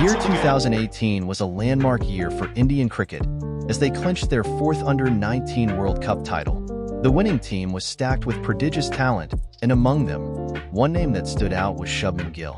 year 2018 was a landmark year for Indian cricket as they clinched their fourth Under-19 World Cup title. The winning team was stacked with prodigious talent, and among them, one name that stood out was Shubman Gill.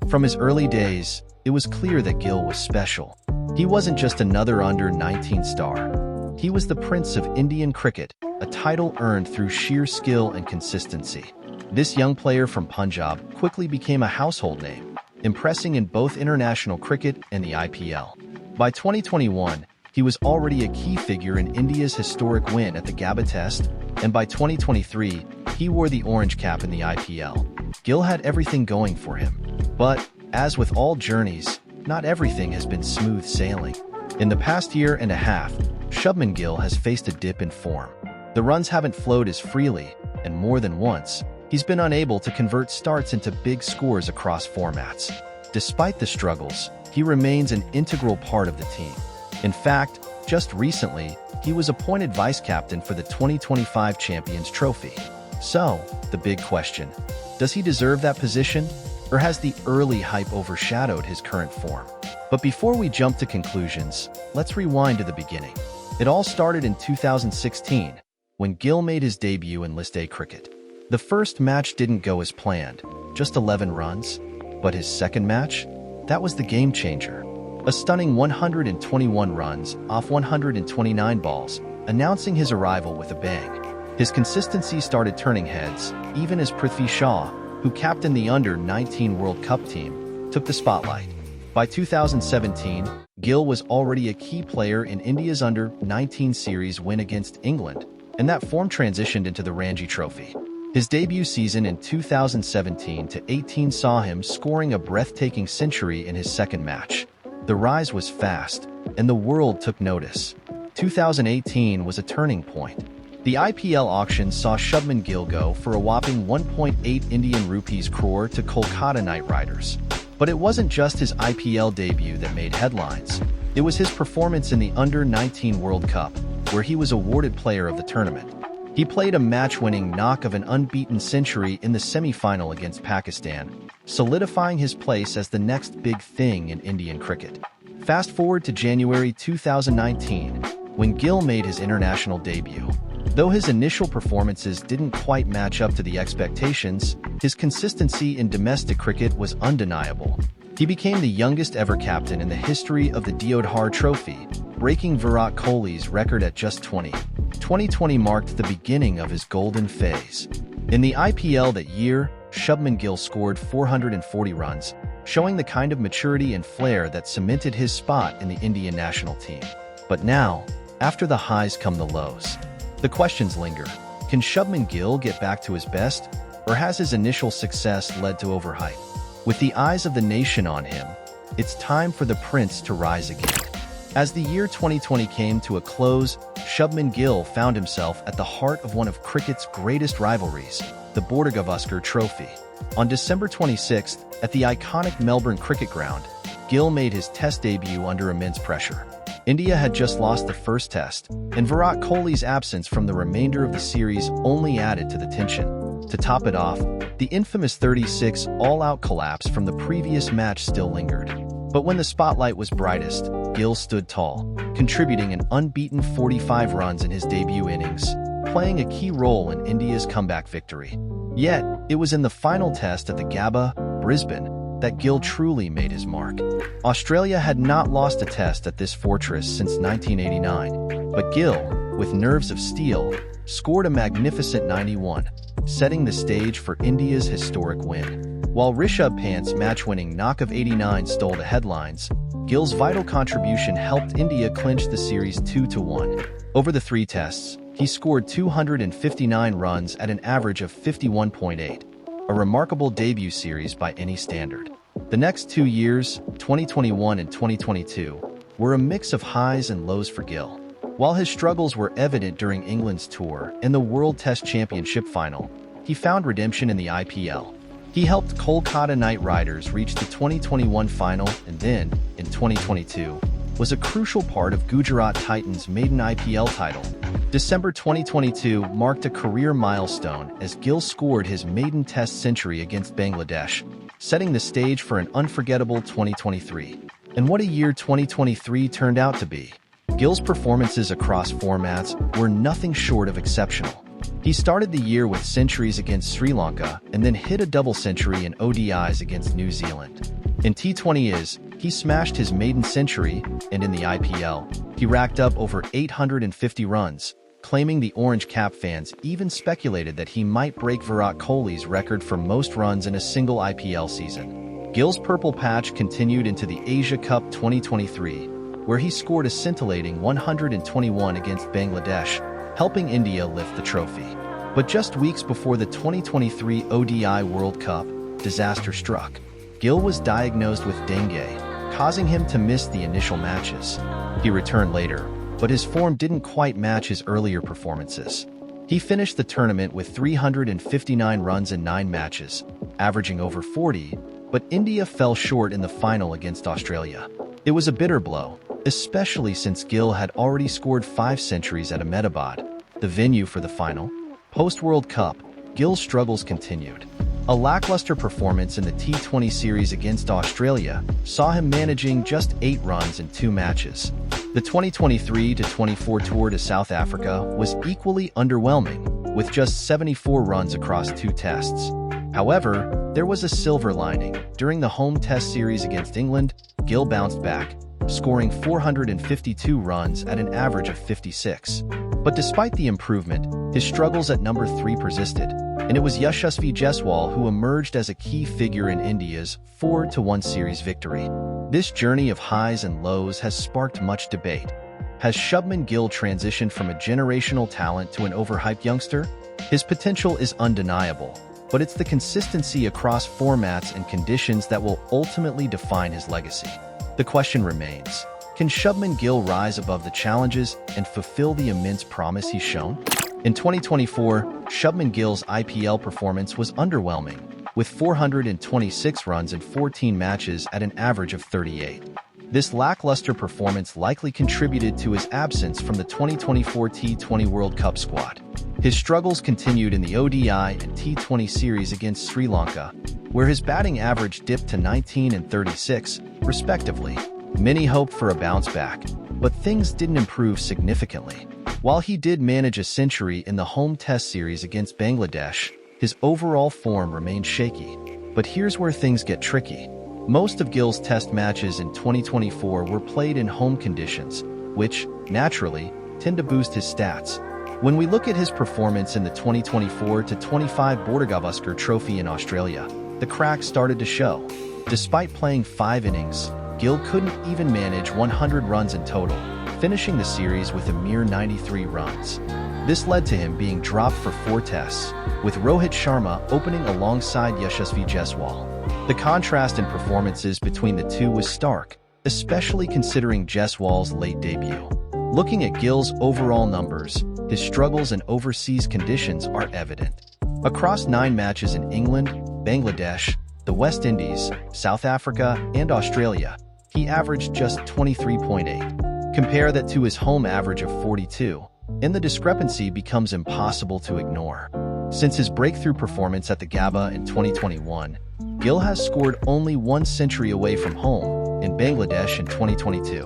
From his early days, it was clear that Gill was special. He wasn't just another Under-19 star. He was the Prince of Indian cricket, a title earned through sheer skill and consistency. This young player from Punjab quickly became a household name, impressing in both international cricket and the IPL. By 2021, he was already a key figure in India's historic win at the Gabba Test, and by 2023, he wore the Orange Cap in the IPL. Gill had everything going for him. But, as with all journeys, not everything has been smooth sailing. In the past year and a half, Shubman Gill has faced a dip in form. The runs haven't flowed as freely, and more than once, he's been unable to convert starts into big scores across formats. Despite the struggles, he remains an integral part of the team. In fact, just recently, he was appointed vice-captain for the 2025 Champions Trophy. So, the big question, does he deserve that position, or has the early hype overshadowed his current form? But before we jump to conclusions, let's rewind to the beginning. It all started in 2016, when Gill made his debut in List A cricket. The first match didn't go as planned, just 11 runs, but his second match? That was the game changer. A stunning 121 runs off 129 balls, announcing his arrival with a bang. His consistency started turning heads, even as Prithvi Shaw, who captained the Under-19 World Cup team, took the spotlight. By 2017, Gill was already a key player in India's Under-19 series win against England, and that form transitioned into the Ranji Trophy. His debut season in 2017-18 saw him scoring a breathtaking century in his second match. The rise was fast, and the world took notice. 2018 was a turning point. The IPL auction saw Shubman Gill go for a whopping 1.8 Indian rupees crore to Kolkata Knight Riders. But it wasn't just his IPL debut that made headlines. It was his performance in the Under-19 World Cup, where he was awarded Player of the Tournament. He played a match-winning knock of an unbeaten century in the semi-final against Pakistan, solidifying his place as the next big thing in Indian cricket. Fast forward to January 2019, when Gill made his international debut. Though his initial performances didn't quite match up to the expectations, his consistency in domestic cricket was undeniable. He became the youngest ever captain in the history of the Deodhar Trophy, breaking Virat Kohli's record at just 20. 2020 marked the beginning of his golden phase. In the IPL that year, Shubman Gill scored 440 runs, showing the kind of maturity and flair that cemented his spot in the Indian national team. But now, after the highs come the lows. The questions linger. Can Shubman Gill get back to his best, or has his initial success led to overhype? With the eyes of the nation on him, it's time for the Prince to rise again. As the year 2020 came to a close, Shubman Gill found himself at the heart of one of cricket's greatest rivalries, the Border Gavaskar Trophy. On December 26th, at the iconic Melbourne Cricket Ground, Gill made his Test debut under immense pressure. India had just lost the first Test, and Virat Kohli's absence from the remainder of the series only added to the tension. To top it off, the infamous 36 all-out collapse from the previous match still lingered. But when the spotlight was brightest, Gill stood tall, contributing an unbeaten 45 runs in his debut innings, playing a key role in India's comeback victory. Yet, it was in the final Test at the Gabba, Brisbane, that Gill truly made his mark. Australia had not lost a Test at this fortress since 1989, but Gill, with nerves of steel, scored a magnificent 91, setting the stage for India's historic win. While Rishabh Pant's match-winning knock of 89 stole the headlines, Gill's vital contribution helped India clinch the series 2-1. Over the three Tests, he scored 259 runs at an average of 51.8, a remarkable debut series by any standard. The next 2 years, 2021 and 2022, were a mix of highs and lows for Gill. While his struggles were evident during England's tour and the World Test Championship final, he found redemption in the IPL. He helped Kolkata Knight Riders reach the 2021 final and then, in 2022, was a crucial part of Gujarat Titans' maiden IPL title. December 2022 marked a career milestone as Gill scored his maiden Test century against Bangladesh, setting the stage for an unforgettable 2023. And what a year 2023 turned out to be. Gill's performances across formats were nothing short of exceptional. He started the year with centuries against Sri Lanka and then hit a double century in ODIs against New Zealand. In T20s, he smashed his maiden century, and in the IPL, he racked up over 850 runs, claiming the Orange Cap fans even speculated that he might break Virat Kohli's record for most runs in a single IPL season. Gill's purple patch continued into the Asia Cup 2023, where he scored a scintillating 121 against Bangladesh, helping India lift the trophy. But just weeks before the 2023 ODI World Cup, disaster struck. Gill was diagnosed with dengue, causing him to miss the initial matches. He returned later, but his form didn't quite match his earlier performances. He finished the tournament with 359 runs in 9 matches, averaging over 40, but India fell short in the final against Australia. It was a bitter blow, especially since Gill had already scored 5 centuries at Ahmedabad, the venue for the final. Post-World Cup, Gill's struggles continued. A lackluster performance in the T20 series against Australia saw him managing just 8 runs in 2 matches. The 2023-24 tour to South Africa was equally underwhelming, with just 74 runs across 2 tests. However, there was a silver lining. During the home test series against England, Gill bounced back, scoring 452 runs at an average of 56. But despite the improvement, his struggles at number 3 persisted, and it was Yashasvi Jaiswal who emerged as a key figure in India's 4-1 series victory. This journey of highs and lows has sparked much debate. Has Shubman Gill transitioned from a generational talent to an overhyped youngster? His potential is undeniable, but it's the consistency across formats and conditions that will ultimately define his legacy. The question remains, can Shubman Gill rise above the challenges and fulfill the immense promise he's shown? In 2024, Shubman Gill's IPL performance was underwhelming, with 426 runs in 14 matches at an average of 38. This lackluster performance likely contributed to his absence from the 2024 T20 World Cup squad. His struggles continued in the ODI and T20 series against Sri Lanka, where his batting average dipped to 19 and 36, respectively. Many hoped for a bounce back, but things didn't improve significantly. While he did manage a century in the home test series against Bangladesh, his overall form remained shaky. But here's where things get tricky. Most of Gill's test matches in 2024 were played in home conditions, which, naturally, tend to boost his stats. When we look at his performance in the 2024-25 Border-Gavaskar Trophy in Australia, the cracks started to show. Despite playing 5 innings, Gill couldn't even manage 100 runs in total, finishing the series with a mere 93 runs. This led to him being dropped for 4 tests, with Rohit Sharma opening alongside Yashasvi Jaiswal. The contrast in performances between the two was stark, especially considering Jaiswal's late debut. Looking at Gill's overall numbers, his struggles in overseas conditions are evident. Across 9 matches in England, Bangladesh, the West Indies, South Africa, and Australia, he averaged just 23.8. Compare that to his home average of 42, and the discrepancy becomes impossible to ignore. Since his breakthrough performance at the Gabba in 2021, Gill has scored only 1 century away from home, in Bangladesh in 2022.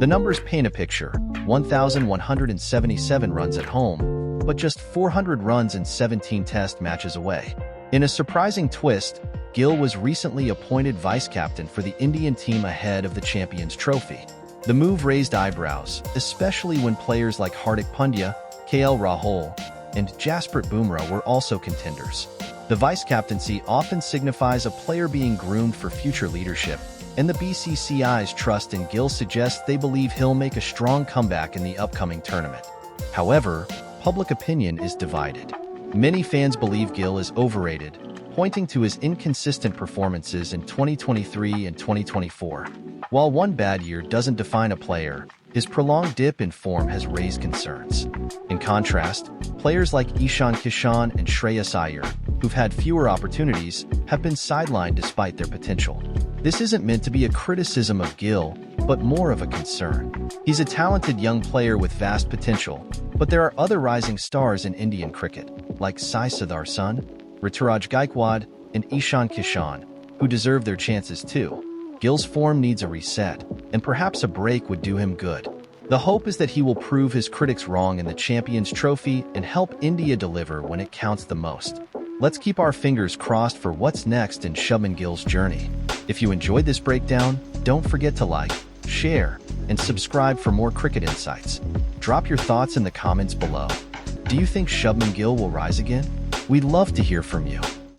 The numbers paint a picture: 1,177 runs at home, but just 400 runs in 17 test matches away. In a surprising twist, Gill was recently appointed vice-captain for the Indian team ahead of the Champions Trophy. The move raised eyebrows, especially when players like Hardik Pandya, KL Rahul, and Jasprit Bumrah were also contenders. The vice-captaincy often signifies a player being groomed for future leadership, and the BCCI's trust in Gill suggests they believe he'll make a strong comeback in the upcoming tournament. However, public opinion is divided. Many fans believe Gill is overrated, pointing to his inconsistent performances in 2023 and 2024. While one bad year doesn't define a player, his prolonged dip in form has raised concerns. In contrast, players like Ishan, Kishan, and Shreyas Iyer, who've had fewer opportunities, have been sidelined despite their potential. This isn't meant to be a criticism of Gill, but more of a concern. He's a talented young player with vast potential, but there are other rising stars in Indian cricket, like Sai Sudarshan, Rituraj Gaikwad, and Ishan Kishan, who deserve their chances too. Gill's form needs a reset, and perhaps a break would do him good. The hope is that he will prove his critics wrong in the Champions Trophy and help India deliver when it counts the most. Let's keep our fingers crossed for what's next in Shubman Gill's journey. If you enjoyed this breakdown, don't forget to like, share, and subscribe for more cricket insights. Drop your thoughts in the comments below. Do you think Shubman Gill will rise again? We'd love to hear from you.